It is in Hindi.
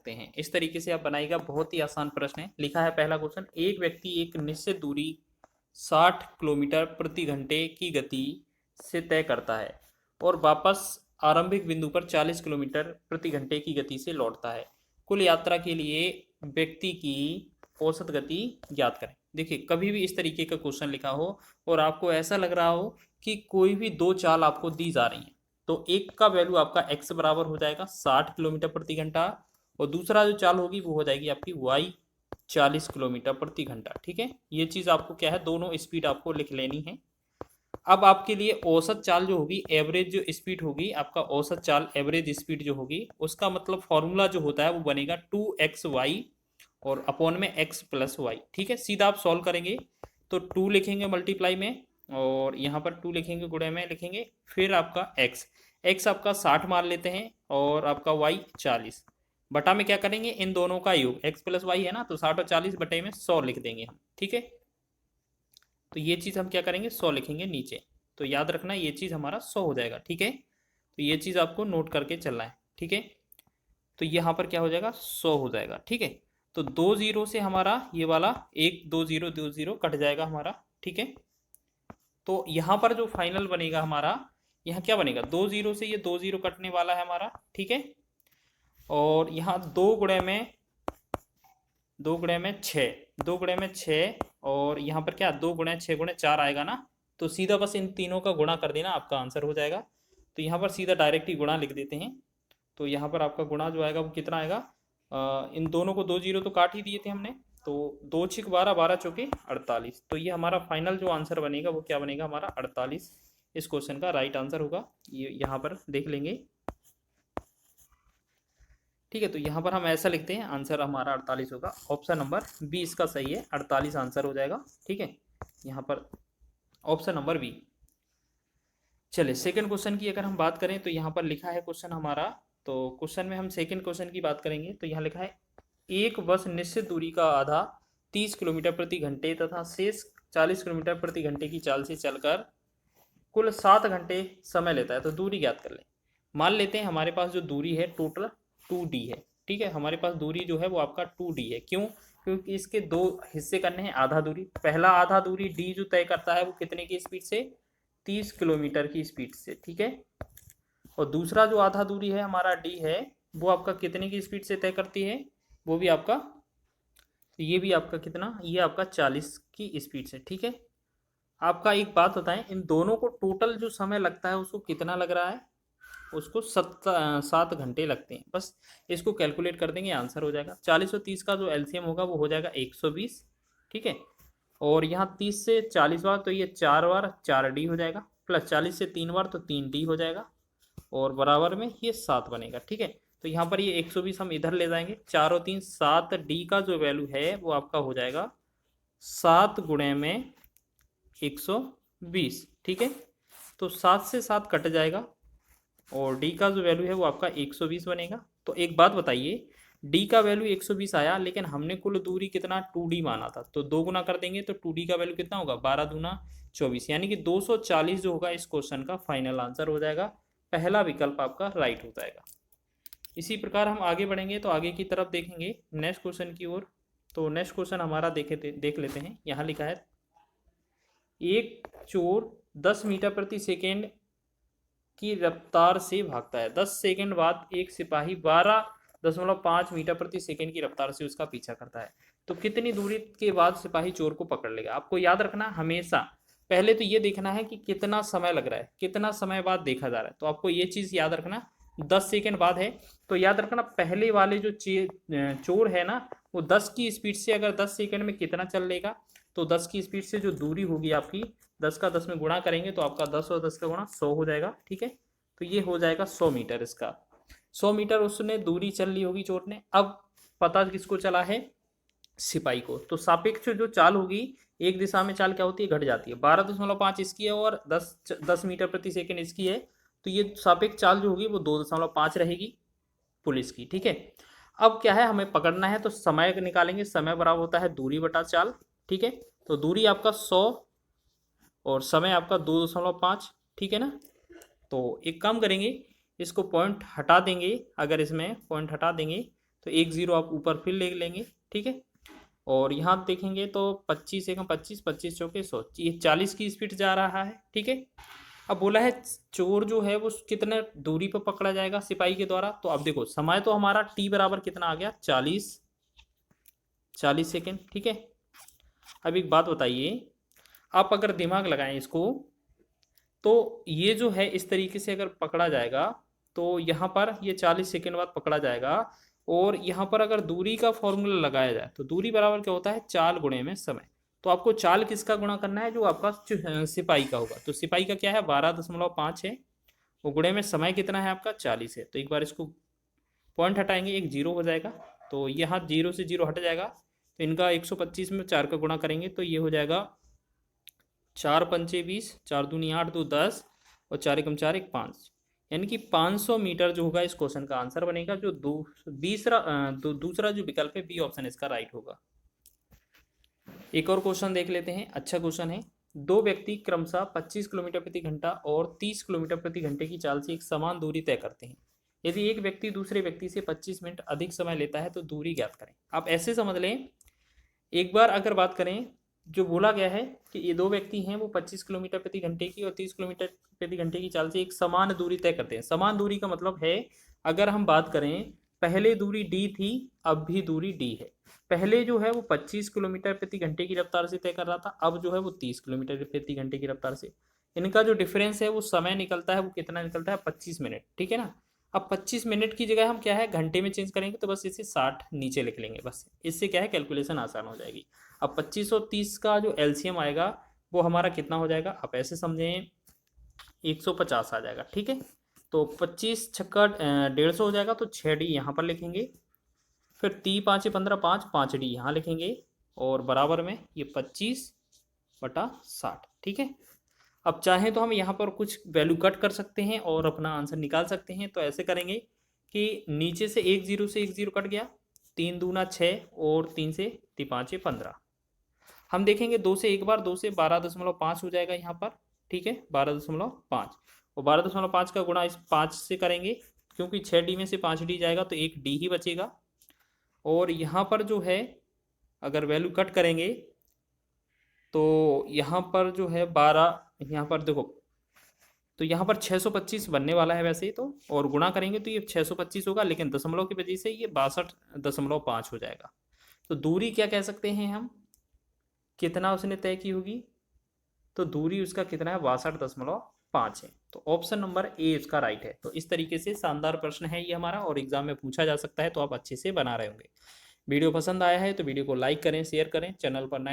सकते हैं। इस तरीके से आप बनाइएगा, बहुत ही आसान प्रश्न है। लिखा है पहला क्वेश्चन, एक व्यक्ति एक निश्चित दूरी 60 किलोमीटर प्रति घंटे की गति से तय करता है और वापस आरंभिक बिंदु पर 40 किलोमीटर प्रति घंटे की गति से लौटता है। कुल यात्रा के लिए व्यक्ति की औसत गति ज्ञात करें। देखिए, कभी भी इस तरीके का क्वेश्चन लिखा हो और आपको ऐसा लग रहा हो कि कोई भी दो चाल आपको दी जा रही है, तो एक का वैल्यू आपका x बराबर हो जाएगा 60 किलोमीटर प्रति घंटा और दूसरा जो चाल होगी वो हो जाएगी आपकी y 40 किलोमीटर प्रति घंटा। ठीक है, ये चीज़ आपको क्या है, दोनों स्पीड आपको लिख लेनी है। अब आपके लिए औसत चाल जो होगी, एवरेज जो स्पीड होगी, आपका औसत चाल एवरेज स्पीड जो होगी, उसका मतलब फॉर्मूला जो होता है वो बनेगा 2xy और अपॉन में x प्लस वाई। ठीक है, सीधा आप सॉल्व करेंगे तो 2 लिखेंगे मल्टीप्लाई में और यहाँ पर 2 लिखेंगे गुणे में लिखेंगे, फिर आपका x आपका 60 मान लेते हैं और आपका y 40 बटा में क्या करेंगे, इन दोनों का योग x प्लस वाई है ना, तो 60 और 40 बटे में 100 लिख देंगे हम। ठीक है, तो ये चीज़ हम क्या करेंगे, 100 लिखेंगे नीचे, तो याद रखना ये चीज़ हमारा 100 हो जाएगा। ठीक है, तो ये चीज़ आपको नोट करके चलना है। ठीक है, तो यहाँ पर क्या हो जाएगा, 100 हो जाएगा। ठीक है, तो 2 जीरो से हमारा ये वाला 1 2 0 2 0 कट जाएगा हमारा। ठीक है, तो यहाँ पर जो फाइनल बनेगा हमारा, यहाँ क्या बनेगा, 2 जीरो से ये 2 जीरो कटने वाला है हमारा। ठीक है, और यहाँ 2 गुणे में 6 और यहाँ पर क्या 2 गुणे 6 गुणे 4 आएगा ना, तो सीधा बस इन तीनों का गुणा कर देना, आपका आंसर हो जाएगा। तो यहाँ पर सीधा डायरेक्ट ही गुणा लिख देते हैं, तो यहाँ पर आपका गुणा जो आएगा वो कितना आएगा, इन दोनों को 2 जीरो तो काट ही दिए थे हमने, तो 2 छिक 12 12 चौके 48, तो ये हमारा फाइनल जो आंसर बनेगा वो क्या बनेगा हमारा 48। इस क्वेश्चन का राइट आंसर होगा, ये यहाँ पर देख लेंगे। ठीक है, तो यहाँ पर हम ऐसा लिखते हैं, आंसर हमारा 48 होगा। ऑप्शन नंबर बी इसका सही है, 48 आंसर हो जाएगा। ठीक है, यहाँ पर ऑप्शन नंबर बी। चलिए, सेकंड क्वेश्चन की अगर हम बात करें तो यहाँ पर लिखा है क्वेश्चन हमारा, तो क्वेश्चन में हम सेकंड क्वेश्चन की बात करेंगे। तो यहाँ लिखा है, एक बस निश्चित दूरी का आधा 30 किलोमीटर प्रति घंटे तथा शेष 40 किलोमीटर प्रति घंटे की चाल से चलकर कुल 7 घंटे समय लेता है, तो दूरी ज्ञात कर लें। मान लेते हैं हमारे पास जो दूरी है टोटल 2d है। ठीक है, हमारे पास दूरी जो है वो आपका 2d है। क्यों, क्योंकि इसके दो हिस्से करने हैं, आधा दूरी, पहला आधा दूरी d जो तय करता है वो कितने की स्पीड से, 30 किलोमीटर की स्पीड से। ठीक है, और दूसरा जो आधा दूरी है हमारा d है, वो आपका कितने की स्पीड से तय करती है, वो भी आपका, तो ये भी आपका कितना, ये आपका 40 की स्पीड से। ठीक है, आपका एक बात बताएं, इन दोनों को टोटल जो समय लगता है उसको कितना लग रहा है, उसको 7 घंटे लगते हैं। बस इसको कैलकुलेट कर देंगे, आंसर हो जाएगा। 40 और 30 का जो एलसीएम होगा वो हो जाएगा 120। ठीक है, और यहाँ 30 से 40 बार तो ये 4 बार 4d हो जाएगा, प्लस 40 से 3 बार तो 3d हो जाएगा, और बराबर में ये 7 बनेगा। ठीक है, तो यहाँ पर ये 120 हम इधर ले जाएंगे, 4 और 3 7d का जो वैल्यू है वो आपका हो जाएगा 7 गुणे में 120। ठीक है, तो 7 से 7 कट जाएगा और d का जो वैल्यू है वो आपका 120 बनेगा। तो एक बात बताइए, d का वैल्यू 120 आया, लेकिन हमने कुल दूरी कितना 2d माना था, तो 2 गुना कर देंगे तो 2d का वैल्यू कितना होगा, 12 दूना 24, यानी कि 240 जो होगा इस क्वेश्चन का फाइनल आंसर हो जाएगा। पहला विकल्प आपका राइट हो जाएगा। इसी प्रकार हम आगे बढ़ेंगे तो आगे की तरफ देखेंगे नेक्स्ट क्वेश्चन की ओर। तो नेक्स्ट क्वेश्चन हमारा देख लेते हैं। यहाँ लिखा है, एक चोर 10 मीटर प्रति सेकेंड की रफ्तार से भागता है, 10 सेकंड बाद एक सिपाही 12.5 मीटर प्रति सेकंड की रफ्तार से उसका पीछा करता है, तो कितनी दूरी के बाद सिपाही चोर को पकड़ लेगा। आपको याद रखना, हमेशा पहले तो ये देखना है कि कितना समय लग रहा है, कितना समय बाद देखा जा रहा है, तो आपको ये चीज़ याद रखना। 10 सेकंड बाद है, तो याद रखना पहले वाले जो चोर है ना, वो 10 की स्पीड से अगर 10 सेकंड में कितना चल लेगा, तो 10 की स्पीड से जो दूरी होगी आपकी, 10 का 10 में गुणा करेंगे तो आपका 10 और 10 का गुणा 100 हो जाएगा। ठीक है, तो ये हो जाएगा 100 मीटर। इसका 100 मीटर उसने दूरी चल ली होगी चोर ने। अब पता किसको चला है, सिपाही को। तो सापेक्ष जो चाल होगी, एक दिशा में चाल क्या होती है, घट जाती है। 12.5 इसकी है और 10 मीटर प्रति सेकेंड इसकी है, तो ये सापेक्ष चाल जो होगी वो 2.5 रहेगी पुलिस की। ठीक है, अब क्या है, हमें पकड़ना है, तो समय निकालेंगे, समय बराबर होता है दूरी बटा चाल। ठीक है, तो दूरी आपका 100 और समय आपका 2.5। ठीक है ना, तो एक काम करेंगे, इसको पॉइंट हटा देंगे, अगर इसमें पॉइंट हटा देंगे तो 1 0 आप ऊपर फिर ले लेंगे, ठीक है। और यहाँ देखेंगे तो 25 एकम 25, 25 चौके 100, ये 40 की स्पीड जा रहा है, ठीक है। अब बोला है चोर जो है वो कितने दूरी पर पकड़ा जाएगा सिपाही के द्वारा। तो अब देखो समय तो हमारा टी बराबर कितना आ गया, 40 सेकेंड, ठीक है। अब एक बात बताइए, आप अगर दिमाग लगाएं इसको, तो ये जो है इस तरीके से अगर पकड़ा जाएगा तो यहाँ पर ये 40 सेकेंड बाद पकड़ा जाएगा। और यहाँ पर अगर दूरी का फॉर्मूला लगाया जाए तो दूरी बराबर क्या होता है, चाल गुणे में समय। तो आपको चाल किसका गुणा करना है, जो आपका सिपाही का होगा। तो सिपाही का क्या है, 12.5 है, वो गुणे में समय कितना है आपका, 40 है। तो एक बार इसको पॉइंट हटाएंगे, एक जीरो हो जाएगा, तो यहाँ जीरो से जीरो हट जाएगा। तो इनका 125 में 4 का गुणा करेंगे तो ये हो जाएगा 4 पंचे 20, 4 दूनी 8, 2 10, और 4 एकम 4 1 5, यानी कि 500 मीटर जो होगा इस क्वेश्चन का आंसर बनेगा। जो दूसरा जो विकल्प है, बी ऑप्शन इसका राइट होगा। एक और क्वेश्चन देख लेते हैं, अच्छा क्वेश्चन है। दो व्यक्ति क्रमशः 25 किलोमीटर प्रति घंटा और 30 किलोमीटर प्रति घंटे की चाल से एक समान दूरी तय करते हैं। यदि एक व्यक्ति दूसरे व्यक्ति से 25 मिनट अधिक समय लेता है तो दूरी ज्ञात करें। आप ऐसे समझ लें, एक बार अगर बात करें, जो बोला गया है कि ये दो व्यक्ति हैं वो 25 किलोमीटर प्रति घंटे की और 30 किलोमीटर प्रति घंटे की चाल से एक समान दूरी तय करते हैं। समान दूरी का मतलब है, अगर हम बात करें, पहले दूरी डी थी, अब भी दूरी डी है। पहले जो है वो 25 किलोमीटर प्रति घंटे की रफ्तार से तय कर रहा था, अब जो है वो 30 किलोमीटर प्रति घंटे की रफ्तार से। इनका जो डिफरेंस है वो समय निकलता है, वो कितना निकलता है, 25 मिनट, ठीक है ना। अब 25 मिनट की जगह हम क्या है, घंटे में चेंज करेंगे, तो बस इसे 60 नीचे लिख लेंगे, बस इससे क्या है, कैलकुलेशन आसान हो जाएगी। अब 25 और 30 का जो एलसीएम आएगा वो हमारा कितना हो जाएगा, आप ऐसे समझें 150 आ जाएगा, ठीक है। तो 25 छक्का 150 हो जाएगा, तो 6 डी यहाँ पर लिखेंगे, फिर 3 5 15 5, 5 डी यहाँ लिखेंगे, और बराबर में ये 25/60, ठीक है। अब चाहें तो हम यहाँ पर कुछ वैल्यू कट कर सकते हैं और अपना आंसर निकाल सकते हैं। तो ऐसे करेंगे कि नीचे से 1 0 से 1 0 कट गया, 3 दूना 6 और 3 से 3 5 15। हम देखेंगे 2 से एक बार, 2 से 12.5 हो जाएगा यहाँ पर, ठीक है, 12.5, और 12.5 का गुणा इस 5 से करेंगे, क्योंकि 6 डी में से 5 डी जाएगा तो एक डी ही बचेगा। और यहाँ पर जो है अगर वैल्यू कट करेंगे तो यहाँ पर जो है 12, यहाँ पर देखो, तो यहाँ पर 625 बनने वाला है वैसे ही तो, और गुणा करेंगे तो ये 625 होगा, लेकिन दशमलव की वजह से ये 62.5 हो जाएगा। तो दूरी क्या कह सकते हैं हम, कितना उसने तय की होगी, तो दूरी उसका कितना है, 62.5 है। तो ऑप्शन नंबर ए इसका राइट है। तो इस तरीके से शानदार प्रश्न है ये हमारा, और एग्जाम में पूछा जा सकता है, तो आप अच्छे से बना रहे होंगे। वीडियो पसंद आया है तो वीडियो को लाइक करें, शेयर करें, चैनल पर नए